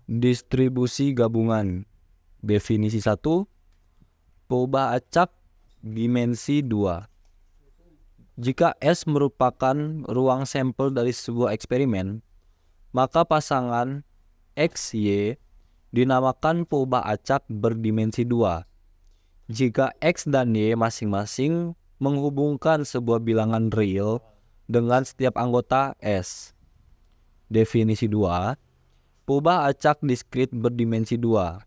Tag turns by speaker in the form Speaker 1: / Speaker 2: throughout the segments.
Speaker 1: Distribusi gabungan. Definisi 1, peubah acak dimensi 2. Jika S merupakan ruang sampel dari sebuah eksperimen, maka pasangan X, Y dinamakan peubah acak berdimensi 2. Jika X dan Y masing-masing menghubungkan sebuah bilangan real dengan setiap anggota S. Definisi 2, peubah acak diskrit berdimensi 2.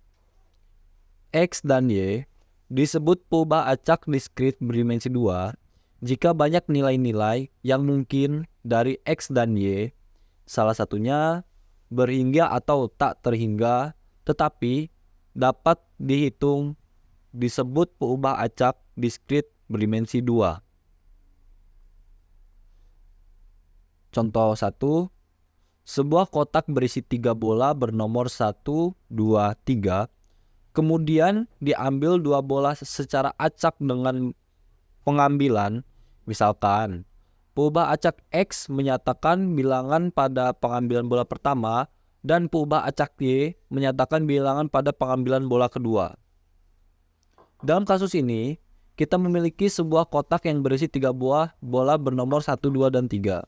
Speaker 1: X dan Y disebut peubah acak diskrit berdimensi 2 jika banyak nilai-nilai yang mungkin dari X dan Y, salah satunya berhingga atau tak terhingga, tetapi dapat dihitung, disebut peubah acak diskrit berdimensi 2. Contoh 1, sebuah kotak berisi 3 bola bernomor 1, 2, 3. Kemudian diambil 2 bola secara acak dengan pengambilan, misalkan peubah acak X menyatakan bilangan pada pengambilan bola pertama dan peubah acak Y menyatakan bilangan pada pengambilan bola kedua. Dalam kasus ini, kita memiliki sebuah kotak yang berisi 3 buah bola bernomor 1, 2, dan 3.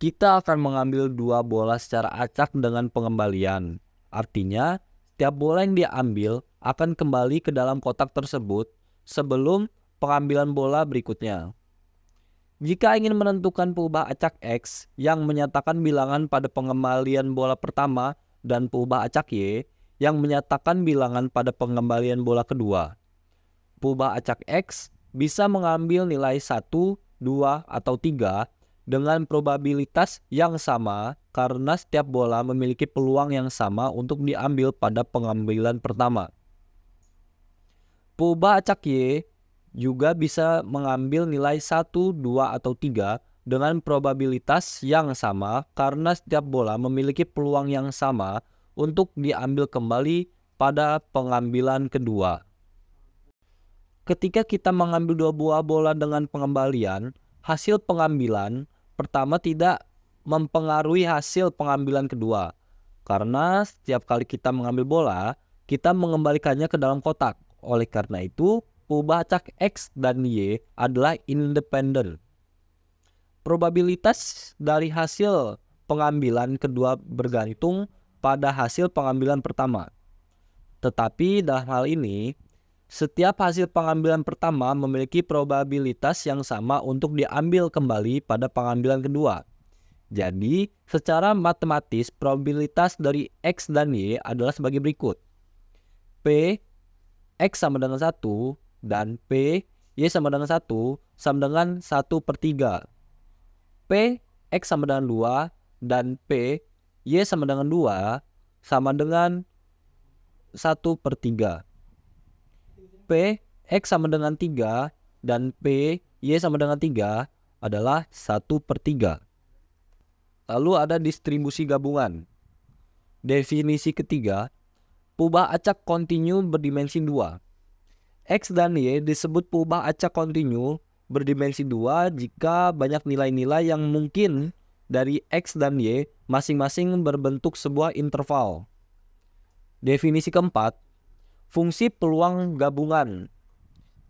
Speaker 1: Kita akan mengambil 2 bola secara acak dengan pengembalian. Artinya, setiap bola yang diambil akan kembali ke dalam kotak tersebut sebelum pengambilan bola berikutnya. Jika ingin menentukan peubah acak X yang menyatakan bilangan pada pengembalian bola pertama dan peubah acak Y yang menyatakan bilangan pada pengembalian bola kedua, peubah acak X bisa mengambil nilai 1, 2, atau 3 dengan probabilitas yang sama karena setiap bola memiliki peluang yang sama untuk diambil pada pengambilan pertama. Peubah acak Y juga bisa mengambil nilai 1, 2, atau 3 dengan probabilitas yang sama karena setiap bola memiliki peluang yang sama untuk diambil kembali pada pengambilan kedua. Ketika kita mengambil 2 buah bola dengan pengembalian, hasil pengambilan pertama tidak mempengaruhi hasil pengambilan kedua. Karena setiap kali kita mengambil bola, kita mengembalikannya ke dalam kotak. Oleh karena itu, peubah acak X dan Y adalah independen. Probabilitas dari hasil pengambilan kedua bergantung pada hasil pengambilan pertama. Tetapi dalam hal ini, setiap hasil pengambilan pertama memiliki probabilitas yang sama untuk diambil kembali pada pengambilan kedua. Jadi, secara matematis probabilitas dari X dan Y adalah sebagai berikut. P X sama dengan 1 dan P Y sama dengan 1 sama dengan 1/3. P X sama dengan 2 dan P Y sama dengan 2 sama dengan 1/3. P X sama dengan 3 dan P Y sama dengan 3 adalah 1/3. Lalu ada distribusi gabungan. Definisi ketiga, peubah acak kontinu berdimensi 2. X dan Y disebut peubah acak kontinu berdimensi 2 jika banyak nilai-nilai yang mungkin dari X dan Y masing-masing berbentuk sebuah interval. Definisi keempat, fungsi peluang gabungan.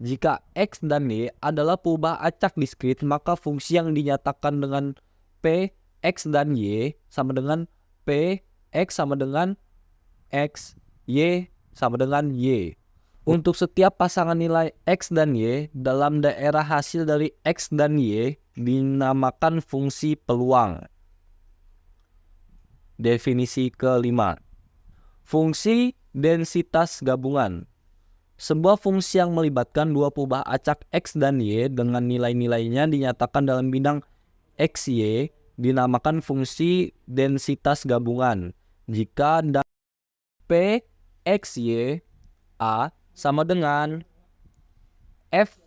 Speaker 1: Jika X dan Y adalah peubah acak diskrit, maka fungsi yang dinyatakan dengan P X dan Y sama dengan P X sama dengan X, Y sama dengan Y. Untuk setiap pasangan nilai X dan Y dalam daerah hasil dari X dan Y dinamakan fungsi peluang. Definisi kelima, fungsi densitas gabungan. Sebuah fungsi yang melibatkan 2 peubah acak X dan Y dengan nilai-nilainya dinyatakan dalam bidang XY dinamakan fungsi densitas gabungan. Jika P X Y A sama dengan F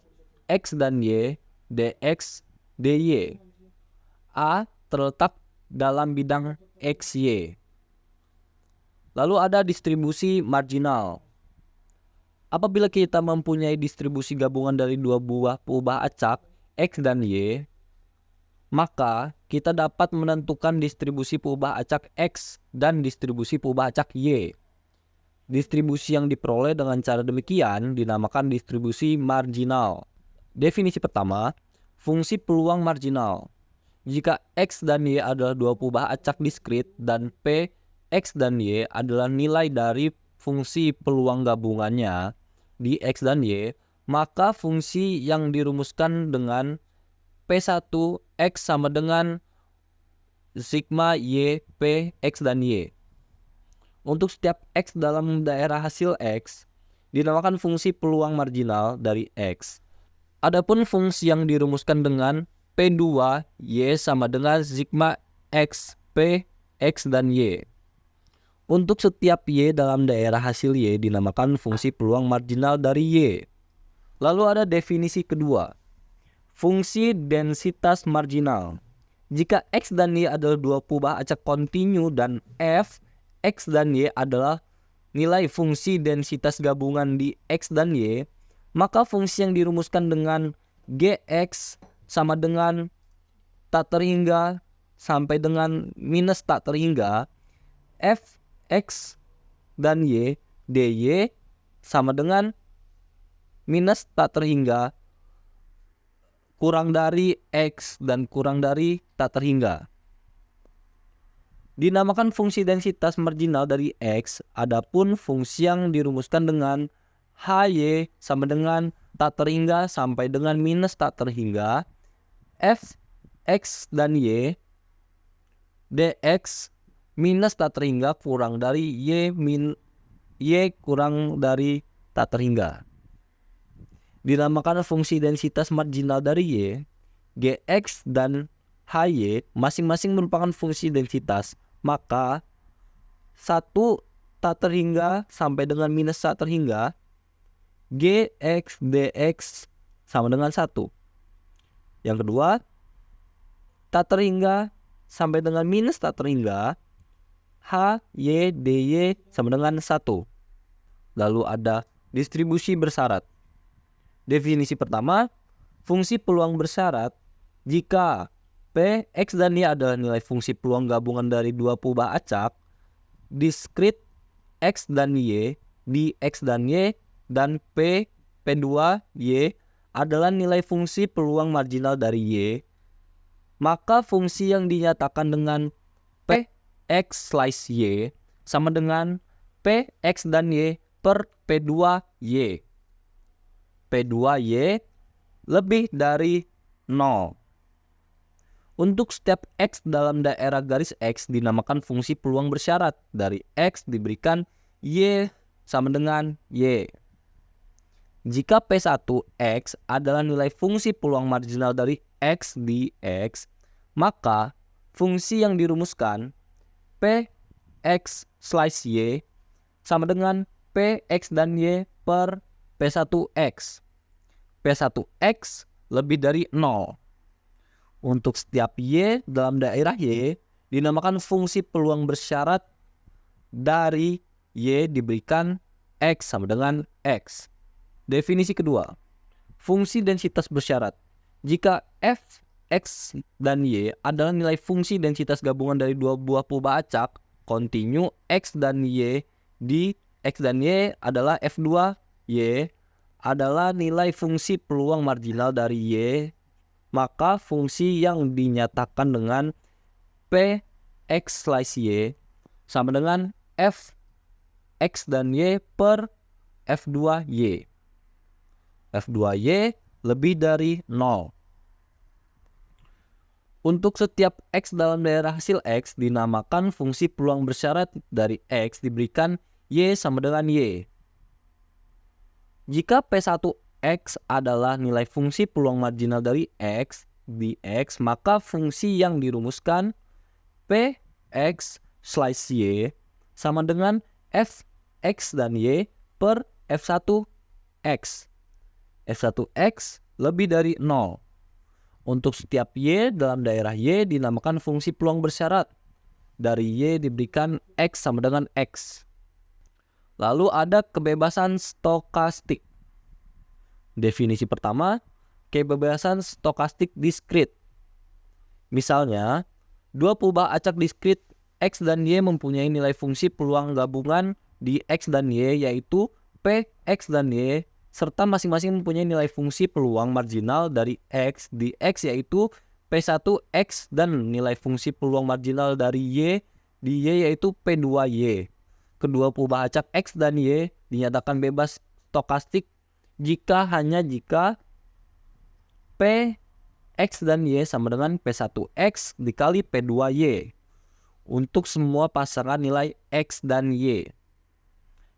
Speaker 1: X dan Y dx dy. A terletak dalam bidang XY. Lalu ada distribusi marginal. Apabila kita mempunyai distribusi gabungan dari 2 buah peubah acak X dan Y, maka kita dapat menentukan distribusi perubahan acak X dan distribusi perubahan acak Y. Distribusi yang diperoleh dengan cara demikian dinamakan distribusi marginal. Definisi pertama, fungsi peluang marginal. Jika X dan Y adalah dua perubahan acak diskrit dan P, X dan Y adalah nilai dari fungsi peluang gabungannya di X dan Y, maka fungsi yang dirumuskan dengan P1 X sama dengan sigma Y P X dan Y. Untuk setiap X dalam daerah hasil X, dinamakan fungsi peluang marginal dari X. Adapun fungsi yang dirumuskan dengan P2 Y sama dengan sigma X P X dan Y. Untuk setiap Y dalam daerah hasil Y dinamakan fungsi peluang marginal dari Y. Lalu ada definisi kedua, fungsi densitas marginal. Jika X dan Y adalah dua perubahan acak kontinu dan F, X dan Y adalah nilai fungsi densitas gabungan di X dan Y, maka fungsi yang dirumuskan dengan Gx sama dengan tak terhingga sampai dengan minus tak terhingga F, X, dan Y, dy sama dengan minus tak terhingga kurang dari X dan kurang dari tak terhingga. Dinamakan fungsi densitas marginal dari X, adapun fungsi yang dirumuskan dengan HY sama dengan tak terhingga sampai dengan minus tak terhingga F, X, dan Y, dx minus tak terhingga kurang dari Y kurang dari tak terhingga. Dinamakan fungsi densitas marginal dari Y, Gx dan Hy masing-masing merupakan fungsi densitas, maka 1 tak terhingga sampai dengan minus tak terhingga Gx dx sama dengan 1. Yang kedua, tak terhingga sampai dengan minus tak terhingga Hy dy sama dengan 1. Lalu ada distribusi bersyarat. Definisi pertama, fungsi peluang bersyarat jika P, X, dan Y adalah nilai fungsi peluang gabungan dari dua perubahan acak diskrit X dan Y di X dan Y, dan P, P2, Y adalah nilai fungsi peluang marginal dari Y, maka fungsi yang dinyatakan dengan P, X slice Y sama dengan P, X, dan Y per P2, Y. P2Y lebih dari 0. Untuk setiap X dalam daerah garis X dinamakan fungsi peluang bersyarat dari X diberikan Y sama dengan Y. Jika P1X adalah nilai fungsi peluang marginal dari X di X, maka fungsi yang dirumuskan P, X slice Y sama dengan P, X, dan Y per P1X. P1X lebih dari 0. Untuk setiap Y dalam daerah Y dinamakan fungsi peluang bersyarat dari Y diberikan X sama dengan X. Definisi kedua, fungsi densitas bersyarat. Jika F, X, dan Y adalah nilai fungsi densitas gabungan dari dua buah perubahan acak kontinu X dan Y di X dan Y adalah F2Y adalah nilai fungsi peluang marginal dari Y, maka fungsi yang dinyatakan dengan P, X slice Y sama dengan F, X, dan Y per F2Y. F2Y lebih dari 0. Untuk setiap X dalam daerah hasil X dinamakan fungsi peluang bersyarat dari X diberikan Y sama dengan Y. Jika P1X adalah nilai fungsi peluang marginal dari X di X, maka fungsi yang dirumuskan P, X slice Y sama dengan F, X, dan Y per F1X. F1X lebih dari 0. Untuk setiap Y dalam daerah Y dinamakan fungsi peluang bersyarat. Dari Y diberikan X sama dengan X. Lalu ada kebebasan stokastik. Definisi pertama, kebebasan stokastik diskrit. Misalnya, dua perubahan acak diskrit X dan Y mempunyai nilai fungsi peluang gabungan di X dan Y yaitu P, X, dan Y serta masing-masing mempunyai nilai fungsi peluang marginal dari X di X yaitu P1X dan nilai fungsi peluang marginal dari Y di Y yaitu P2Y. Kedua perubahan acak X dan Y dinyatakan bebas stokastik jika P, X dan Y sama dengan P1X dikali P2Y untuk semua pasangan nilai X dan Y.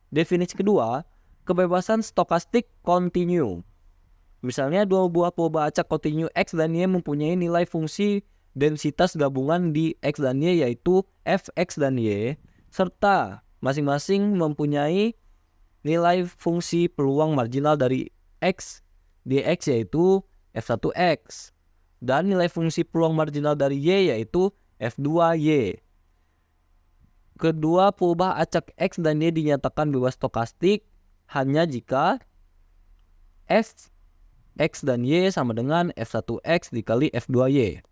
Speaker 1: Definisi kedua, kebebasan stokastik kontinu. Misalnya dua buah perubahan acak kontinu X dan Y mempunyai nilai fungsi densitas gabungan di X dan Y yaitu Fx dan Y serta masing-masing mempunyai nilai fungsi peluang marginal dari X di X yaitu F1X dan nilai fungsi peluang marginal dari Y yaitu F2Y. Kedua perubahan acak X dan Y dinyatakan bebas stokastik hanya jika F, X dan Y sama dengan F1X dikali F2Y.